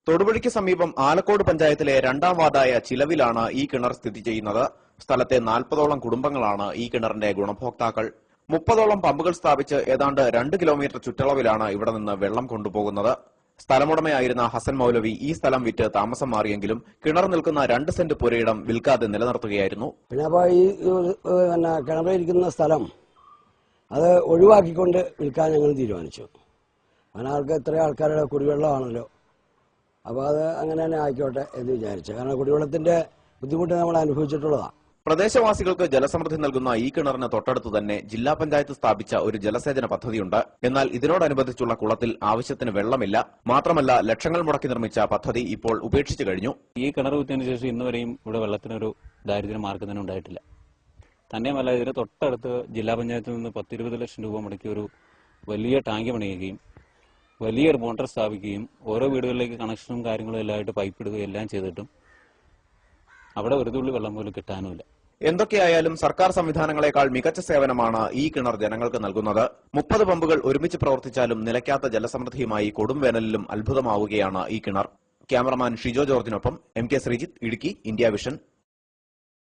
തൊടുപുഴയ്ക്ക് സമീപം ആലക്കോട് പഞ്ചായത്തിലെ രണ്ടാം വാർഡായ ചിലവിലാണ് ഈ കിണർ സ്ഥിതി ചെയ്യുന്നത്. സ്ഥലത്തെ 40ഓളം കുടുംബങ്ങളാണ് ഈ കിണറിന്റെ ഗുണഭോക്താക്കൾ. 30ഓളം പമ്പുകൾ സ്ഥാപിച്ച് ഏതാണ്ട് 2 കിലോമീറ്റർ ചുറ്റളവിലാണ് ഇവിടെ നിന്ന് വെള്ളം കൊണ്ടുപോകുന്നത്. സ്ഥലമുടമയായിരുന്ന ഹസൻ മൌലവി ഈ സ്ഥലം വിറ്റ് താമസം മാറിയെങ്കിലും കിണർ നിൽക്കുന്ന 2 സെന്റ് പുരയിടം വിൽക്കാതെ നിലനിർത്തുകയായിരുന്നു. പിന്നെ ഈ കിണറിരിക്കുന്ന സ്ഥലം അത് ഒഴിവാക്കിക്കൊണ്ട് വിൽക്കാൻ ഞങ്ങൾ തീരുമാനിച്ചു. അങ്ങനെ ഇത്രയും ആൾക്കാരുടെ കുടിവെള്ളമാണല്ലോ, അപ്പോൾ അത് അങ്ങനെ തന്നെ ആയിക്കോട്ടെ എന്ന് വിചാരിച്ചു. കാരണം കുടിവെള്ളത്തിന്റെ ബുദ്ധിമുട്ട് നമ്മൾ അനുഭവിച്ചിട്ടുള്ളതാണ്. പ്രദേശവാസികൾക്ക് ജലസമൃദ്ധി നൽകുന്ന ഈ കിണറിന് തൊട്ടടുത്ത് തന്നെ ജില്ലാ പഞ്ചായത്ത് സ്ഥാപിച്ച ഒരു ജലസേചന പദ്ധതിയുണ്ട്. എന്നാൽ ഇതിനോടനുബന്ധിച്ചുള്ള കുളത്തിൽ ആവശ്യത്തിന് വെള്ളമില്ല. മാത്രമല്ല, ലക്ഷങ്ങൾ മുടക്കി നിർമ്മിച്ച പദ്ധതി ഇപ്പോൾ ഉപേക്ഷിച്ചു കഴിഞ്ഞു. ഈ കിണർ കുത്തിയതിനു ശേഷം ഇന്നുവരെയും ഇവിടെ വെള്ളത്തിനൊരു ദാരിദ്ര്യ മാർഗ്ഗം തന്നെ ഉണ്ടായിട്ടില്ല. തന്നെയുമല്ല, ഇതിന് തൊട്ടടുത്ത് ജില്ലാ പഞ്ചായത്തിൽ നിന്ന് 10-20 ലക്ഷം രൂപ മുടക്കി ഒരു വലിയ ടാങ്ക് പണിയുകയും വലിയൊരു മോട്ടോർ സ്ഥാപിക്കുകയും ഓരോ വീടുകളിലേക്ക് കണക്ഷനും കാര്യങ്ങളും എല്ലാമായിട്ട് പൈപ്പ് ഇടുകയും എല്ലാം ചെയ്തിട്ടും അവിടെ ഒരു തുള്ളി വെള്ളം പോലും കിട്ടാനുമില്ല. എന്തൊക്കെയായാലും സർക്കാർ സംവിധാനങ്ങളെക്കാൾ മികച്ച സേവനമാണ് ഈ കിണർ ജനങ്ങൾക്ക് നൽകുന്നത്. 30 പമ്പുകൾ ഒരുമിച്ച് പ്രവർത്തിച്ചാലും നിലയ്ക്കാത്ത ജലസമൃദ്ധിയുമായി കൊടുംവേനലിലും അത്ഭുതമാവുകയാണ് ഈ കിണർ. ക്യാമറമാൻ ഷിജോ ജോർജിനൊപ്പം MK Sreejith, Idukki, India vision.